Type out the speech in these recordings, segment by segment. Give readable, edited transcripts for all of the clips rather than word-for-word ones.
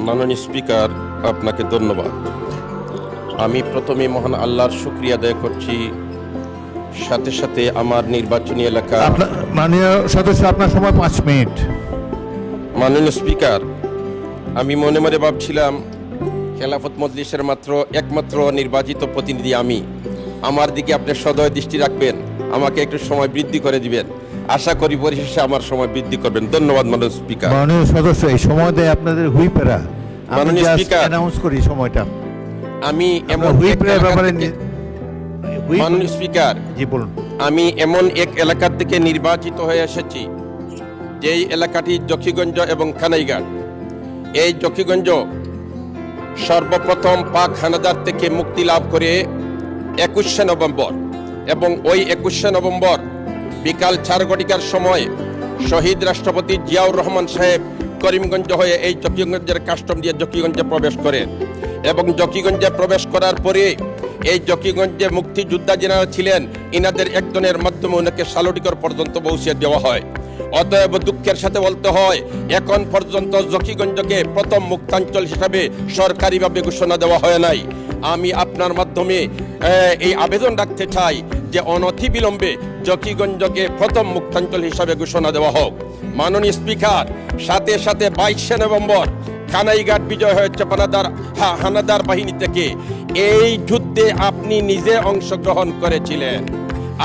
মাননীয় স্পিকার, আপনাকে ধন্যবাদ। আমি প্রথমে মহান আল্লাহর শুকরিয়া আদায় করছি, সাথে সাথে আমার নির্বাচনী এলাকা। মাননীয় সদস্য, আপনার সময় 5 মিনিট। মাননীয় স্পিকার, আমি মনে মনে ভাবছিলাম খেলাফত মজলিসের একমাত্র নির্বাচিত প্রতিনিধি আমি। আমার দিকে আপনি সদয় দৃষ্টি রাখবেন, আমাকে একটু সময় বৃদ্ধি করে দিবেন। আশা করি পরিশেষে আমার সময় বৃদ্ধি করবেন। ধন্যবাদ মাননীয় স্পিকার। মাননীয় সদস্য, এই সময় দেয় আপনাদের হুইপেরা। মাননীয় স্পিকার, অ্যানাউন্স করি সময়টা। আমি এমন হুইপের ব্যাপারে মাননীয় স্পিকার, জি বলুন। আমি এমন এক এলাকার থেকে নির্বাচিত হয়ে এসেছি যেই এলাকাটি জকিগঞ্জ এবং কানাইঘাট। এই জকিগঞ্জ সর্বপ্রথম পাক হানাদার থেকে মুক্তি লাভ করে 21শে নভেম্বর, এবং ওই 21শে নভেম্বর বিকাল 4 ঘটিকার সময় শহীদ রাষ্ট্রপতি জিয়াউর রহমান সাহেব করিমগঞ্জ হয়ে এই জকিগঞ্জের কাস্টম দিয়ে জকিগঞ্জে প্রবেশ করেন। এবং জকিগঞ্জে প্রবেশ করার পরে এই জকিগঞ্জে মুক্তিযোদ্ধা যারা ছিলেন, ইনাদের একজনের মাধ্যমে ওনাকে সালুটিকর পর্যন্ত পৌঁছে দেওয়া হয়। অতএব দুঃখের সাথে বলতে হয়, এখন পর্যন্ত জকিগঞ্জকে প্রথম মুক্তাঞ্চল হিসাবে সরকারিভাবে ঘোষণা দেওয়া হয় নাই। আমি আপনার মাধ্যমে এই আবেদন রাখতে চাই যে অনতিবিলম্বে জকিগঞ্জকে প্রথম মুক্তাঞ্চল হিসাবে ঘোষণা দেওয়া হোক। মাননীয় স্পিকার, সাথে সাথে 22শে নভেম্বর কানাইঘাট বিজয় হয়েছে হানাদার বাহিনী থেকে। এই যুদ্ধে আপনি নিজে অংশগ্রহণ করেছিলেন।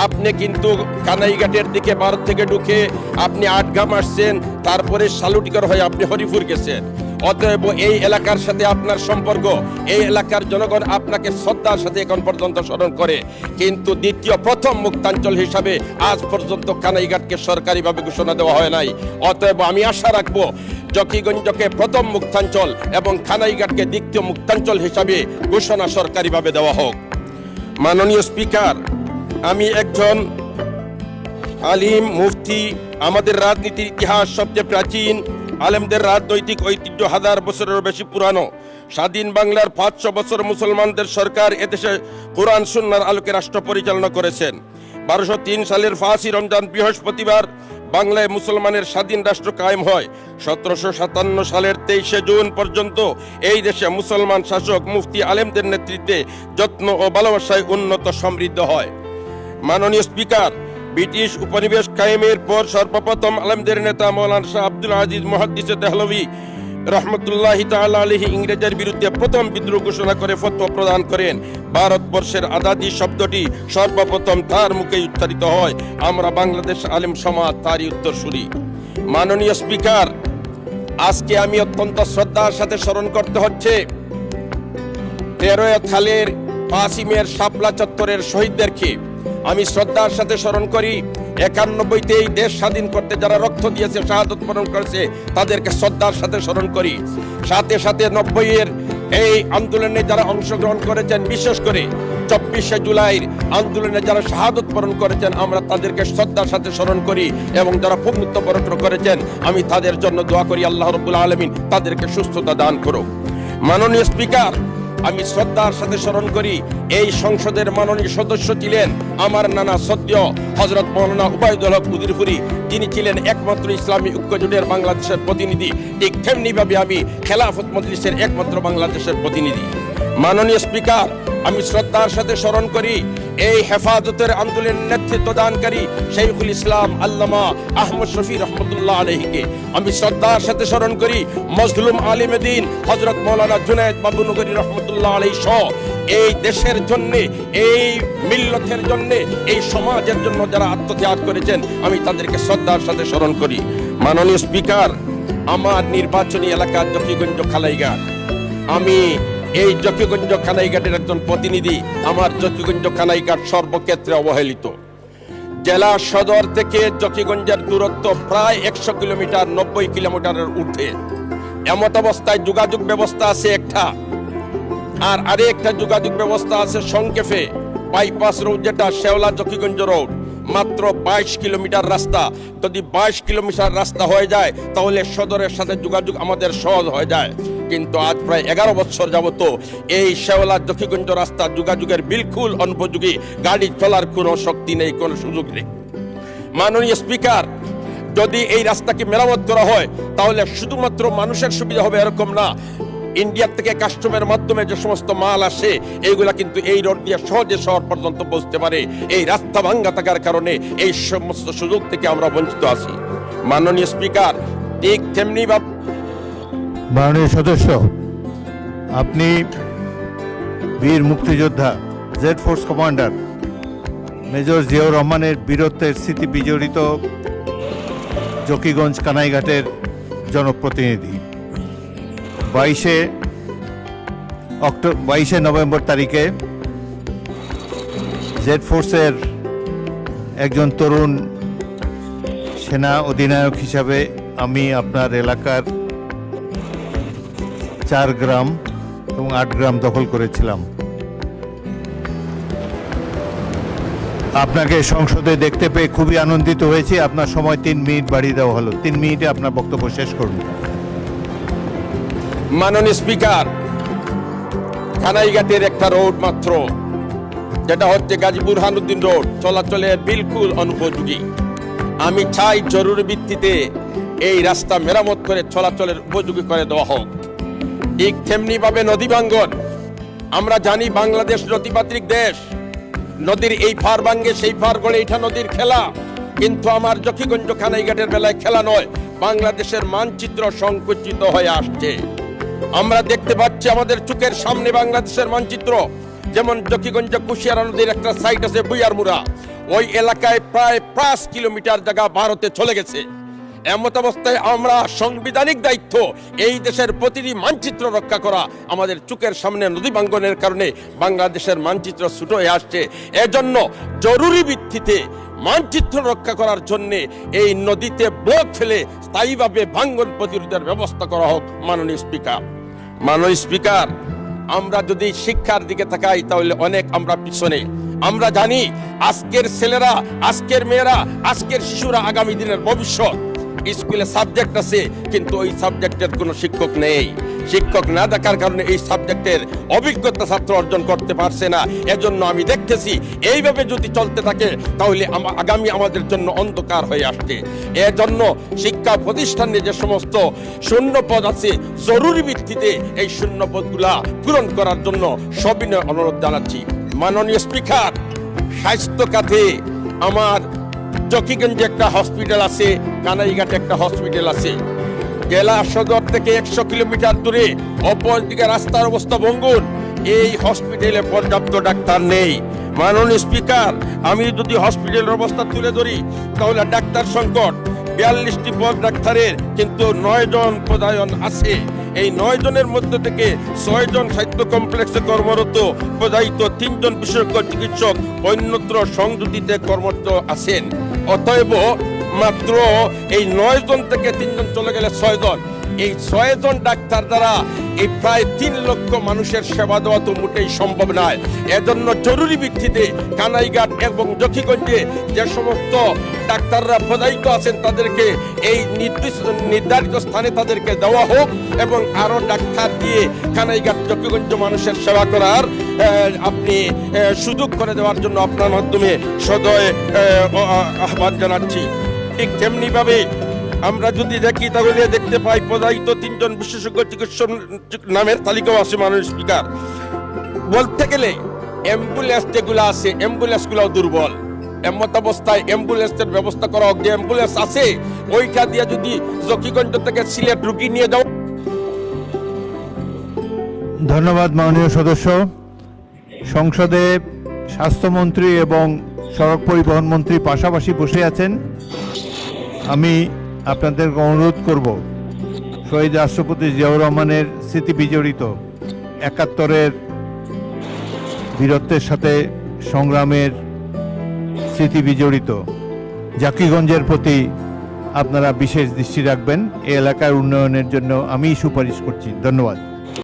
আপনি কিন্তু কানাইঘাটের দিকে ভারত থেকে ঢুকে আপনি আটগাম আসছেন, তারপরে সালুটিকর হয়ে আপনি হরিপুর গেছেন। অতএব এই এলাকার সাথে আপনার সম্পর্ক, এই এলাকার জনগণ আপনাকে শ্রদ্ধার সাথে এখন পর্যন্ত স্মরণ করে। কিন্তু প্রথম মুক্তাঞ্চল হিসাবে আজ পর্যন্ত কানাইঘাটকে সরকারিভাবে ঘোষণা দেওয়া হয় নাই। অতএব আমি আশা রাখবো জকিগঞ্জকে প্রথম মুক্তাঞ্চল এবং কানাইঘাটকে দ্বিতীয় মুক্তাঞ্চল হিসাবে ঘোষণা সরকারিভাবে দেওয়া হোক। মাননীয় স্পিকার, আমি একজন আলিম মুফতি। আমাদের রাজনীতির ইতিহাস সবচেয়ে প্রাচীন। আলেমদের রাজনৈতিক ঐতিহ্য 1000 বছরেরও বেশি পুরানো। স্বাধীন বাংলার 500 বছর মুসলমানদের সরকার এদেশে কোরআন সুন্নাহর আলোকে রাষ্ট্র পরিচালনা করেছেন। 1203 সালের 5ই রমজান বৃহস্পতিবার বাংলায় মুসলমানের স্বাধীন রাষ্ট্র কায়েম হয়। 1757 সালের 23শে জুন পর্যন্ত এই দেশে মুসলমান শাসক মুফতি আলেমদের নেতৃত্বে যত্ন ও ভালোবাসায় উন্নত সমৃদ্ধ হয়। মাননীয় স্পিকার, ব্রিটিশ উপনিবেশ কায়েমের পর সর্বপ্রথম আলেমদের নেতা মৌলানা শাহ আব্দুল আজিজ মুহাদ্দিসে দেহলভী রহমতুল্লাহি তাআলা আলাইহি ইংরেজের বিরুদ্ধে প্রথম বিদ্রোহ ঘোষণা করে ফতোয়া প্রদান করেন। ভারতবর্ষের আজাদী শব্দটি সর্বপ্রথম তার মুখে উচ্চারিত হয়। আমরা বাংলাদেশ আলেম সমাজ তারই উত্তরসূরি। মাননীয় স্পিকার, আজকে আমি অত্যন্ত শ্রদ্ধার সাথে স্মরণ করতে হচ্ছে 13 সালের 5ই মের শাপলা চত্বরের শহীদদেরকে। আমি শ্রদ্ধার সাথে স্মরণ করি 91-তে এই দেশ স্বাধীন করতে যারা রক্ত দিয়েছে, শাহাদত বরণ করেছে, তাদেরকে শ্রদ্ধার সাথে স্মরণ করি। সাথে সাথে 90-এর এই আন্দোলনে যারা অংশগ্রহণ করেছেন, বিশেষ করে 24শে জুলাইয়ের আন্দোলনে যারা শাহাদত বরণ করেছেন, আমরা তাদেরকে শ্রদ্ধার সাথে স্মরণ করি। এবং যারা পুণ্যত্ব বরণ করেছেন, আমি তাদের জন্য দোয়া করি আল্লাহ রাব্বুল আলামিন তাদেরকে সুস্থতা দান করুক। মাননীয় স্পিকার, আমি শ্রদ্ধার সাথে স্মরণ করি এই সংসদের মাননীয় সদস্য ছিলেন আমার নানা সদ্য হযরত মাওলানা উবাইদুল হক উজিরপুরী। তিনি ছিলেন একমাত্র ইসলামী ঐক্যজোটের বাংলাদেশের প্রতিনিধি। ঠিক তেমনিভাবে আমি খেলাফত মজলিসের একমাত্র বাংলাদেশের প্রতিনিধি। মাননীয় স্পিকার, আমি শ্রদ্ধার সাথে স্মরণ করি এই হেফাজতের আন্দোলনের নেতৃত্ব দানকারী শাইখুল ইসলাম আল্লামা আহমদ শফি রহমতুল্লাহ আলাইহিকে। আমি শ্রদ্ধার সাথে স্মরণ করি মজলুম আলিমে দ্বীন হযরত মাওলানা জুনায়েদ বাবুনগরী রহমতুল্লাহ আলাইহি সহ এই দেশের জন্য, এই মিল্লতের জন্য, এই সমাজের জন্য যারা আত্মত্যাগ করেছেন, আমি তাদেরকে শ্রদ্ধার সাথে স্মরণ করি। মাননীয় স্পিকার, আমার নির্বাচনী এলাকা জকিগঞ্জ কানাইঘাট। আমি এই জকিগঞ্জ কানাইঘাটের একজন প্রতিনিধি। আমার জকিগঞ্জ কানাইঘাট সর্বক্ষেত্রে অবহেলিত। জেলা সদর থেকে জকিগঞ্জের দূরত্ব প্রায় 100 কিলোমিটার, 90 কিলোমিটারের ঊর্ধ্বে। এমত অবস্থায় যোগাযোগ ব্যবস্থা আছে একটা, আর আরেকটা যোগাযোগ ব্যবস্থা আছে সংক্ষেপে বাইপাস রোড, যেটা শেওলা জকিগঞ্জ রোড। মাত্র 22 কিলোমিটার রাস্তা। যদি 22 কিলোমিটার রাস্তা হয়ে যায় তাহলে সদরের সাথে যোগাযোগ আমাদের সহজ হয়ে যায়। কিন্তু আজ প্রায় 11 বছর যাবত এই শেওলা জকিগঞ্জ রাস্তা যোগাযোগের বিলকুল অনুপযোগী। গাড়ি চলার কোনো শক্তি নেই, কোনো সুযোগ নেই। মাননীয় স্পিকার, যদি এই রাস্তাকে মেরামত করা হয় তাহলে শুধুমাত্র মানুষের সুবিধা হবে এরকম না, ইন্ডিয়ার থেকে কাস্টমের মাধ্যমে যে সমস্ত মাল আসে এইগুলা কিন্তু এই রোড দিয়ে সহজে শহর পর্যন্ত পৌঁছতে পারে। এই রাস্তা ভাঙ্গা থাকার কারণে এই সমস্ত সুযোগ থেকে আমরা বঞ্চিত আছি। মাননীয় স্পিকার, ঠিক তেমনি ভাবে মাননীয় সদস্য, আপনি বীর মুক্তিযোদ্ধা Z force commander major Ziaur রহমানের বীরত্বের স্মৃতি বিজড়িত জকিগঞ্জ কানাইঘাটের জনপ্রতিনিধি। 22শে নভেম্বর তারিখে জেড ফোর্সের একজন তরুণ সেনা অধিনায়ক হিসাবে আমি আপনার এলাকার 4 গ্রাম এবং 8 গ্রাম দখল করেছিলাম। আপনাকে সংসদে দেখতে পেয়ে খুবই আনন্দিত হয়েছি। আপনার সময় 3 মিনিট বাড়িয়ে দেওয়া হলো। 3 মিনিটে আপনার বক্তব্য শেষ করুন। মাননীয় স্পিকার, কানাইঘাটের একটা রোড মাত্র, যেটা হচ্ছে গাজী বুরহানুদ্দিন রোড, চলাচলের বিলকুল অনুপযোগী। আমি চাই জরুরি ভিত্তিতে এই রাস্তা মেরামত করে চলাচলের উপযোগী করে দেওয়া হোক। ঠিক তেমনি ভাবে নদী ভাঙ্গন, আমরা জানি বাংলাদেশ নদীমাতৃক দেশ, নদীর এই পার ভাঙ্গে সেই পার গড়ে, এটা নদীর খেলা। কিন্তু আমার জকিগঞ্জ কানাইঘাটের বেলায় খেলা নয়, বাংলাদেশের মানচিত্র সংকুচিত হয়ে আসছে। আমরা দেখতে পাচ্ছি আমাদের চোখের সামনে বাংলাদেশের মানচিত্র, যেমন জকিগঞ্জ কুশিয়ারা নদীর একটা সাইট আছে বুইয়ারমুড়া, ওই এলাকায় প্রায় 5 কিলোমিটার জায়গা ভারতে চলে গেছে। এমত অবস্থায় আমরা সাংবিধানিক দায়িত্ব এই দেশের প্রতিটি মানচিত্র রক্ষা করা। আমাদের চোখের সামনে নদী ভাঙ্গনের কারণে বাংলাদেশের মানচিত্র ছোট হয়ে আসছে। এজন্য জরুরি ভিত্তিতে মানচিত্র রক্ষা করার জন্য এই নদীতে ব্লক ফেলে স্থায়ীভাবে ভাঙ্গন প্রতিরোধের ব্যবস্থা করা হোক। মাননীয় স্পিকার, আমরা যদি শিক্ষার দিকে তাকাই তাহলে অনেক আমরা পিছনে। আমরা জানি আজকের ছেলেরা, আজকের মেয়েরা, আজকের শিশুরা আগামী দিনের ভবিষ্যৎ। স্কুলে সাবজেক্ট আছে কিন্তু ওই সাবজেক্টের কোনো শিক্ষক নেই। শিক্ষক না থাকার কারণে এই সাবজেক্টের অভিজ্ঞতা ছাত্র অর্জন করতে পারছে না। এজন্য আমি দেখতেছি এইভাবে যদি চলতে থাকে তাহলে আগামী আমাদের জন্য অন্ধকার হয়ে আসছে। এজন্য শিক্ষা প্রতিষ্ঠানে যে সমস্ত শূন্য পদ আছে, জরুরি ভিত্তিতে এই শূন্য পদগুলা পূরণ করার জন্য সবিনয় অনুরোধ জানাচ্ছি। মাননীয় স্পিকার, স্বাস্থ্য খাতে আমার জকিগঞ্জে একটা হসপিটাল আছে, কানাইঘাটে একটা হসপিটাল আছে। জেলা সদর থেকে 100 কিলোমিটার দূরে, অপরদিকে রাস্তার অবস্থা ভঙ্গুর। এই হসপিটালে পর্যাপ্ত ডাক্তার নেই। মাননীয় স্পিকার, আমি যদি হসপিটালের অবস্থা তুলে ধরি তাহলে ডাক্তার সংকট। 42টি পদ ডাক্তারের, কিন্তু 9 জন পদায়ন আছে। এই 9 জনের মধ্যে থেকে 6 জন সাহিত্য কমপ্লেক্সে কর্মরত, পদায়িত 3 জন বিশেষজ্ঞ চিকিৎসক অন্যত্র সংযুতিতে কর্মরত আছেন। অতএব মাত্র এই 9 জন থেকে 3 জন চলে গেলে 6 জন। এই 6 জন ডাক্তার দ্বারা এই প্রায় 3 লক্ষ মানুষের সেবা দেওয়া তো মোটেই সম্ভব নয়। এজন্য জরুরি ভিত্তিতে কানাইঘাট এবং জকিগঞ্জে যে সমস্ত ডাক্তাররা পদায়িত আছেন তাদেরকে এই নির্ধারিত স্থানে তাদেরকে দেওয়া হোক এবং আরো ডাক্তার দিয়ে কানাইঘাট জকিগঞ্জ মানুষের সেবা করার আপনি সুযোগ করে দেওয়ার জন্য আপনার মাধ্যমে সদয় আহ্বান জানাচ্ছি। ঠিক তেমনি ভাবে আমরা যদি দেখি তাহলে দেখতে পাই পদায়িত 3 জন বিশেষজ্ঞ চিকিৎসক নামের তালিকাও আছে। মাননীয় স্পিকার, বলতে গেলে অ্যাম্বুলেন্স যেগুলো আছে, অ্যাম্বুলেন্সগুলোও দুর্বল। এমত অবস্থায় অ্যাম্বুলেন্সের ব্যবস্থা করা হোক। যে অ্যাম্বুলেন্স আছে ওইটা দিয়ে যদি জকিগঞ্জ থেকে সিলেট রুগী নিয়ে যাও। ধন্যবাদ মাননীয় সদস্য। সংসদে স্বাস্থ্যমন্ত্রী এবং সড়ক পরিবহন মন্ত্রী পাশাপাশি বসে আছেন। আমি আপনাদের অনুরোধ করব, শহীদ রাষ্ট্রপতি জিয়াউর রহমানের স্মৃতি বিজড়িত 71-এর বীরত্বের সাথে সংগ্রামের স্মৃতি বিজড়িত জাকিগঞ্জের প্রতি আপনারা বিশেষ দৃষ্টি রাখবেন। এই এলাকার উন্নয়নের জন্য আমি সুপারিশ করছি। ধন্যবাদ।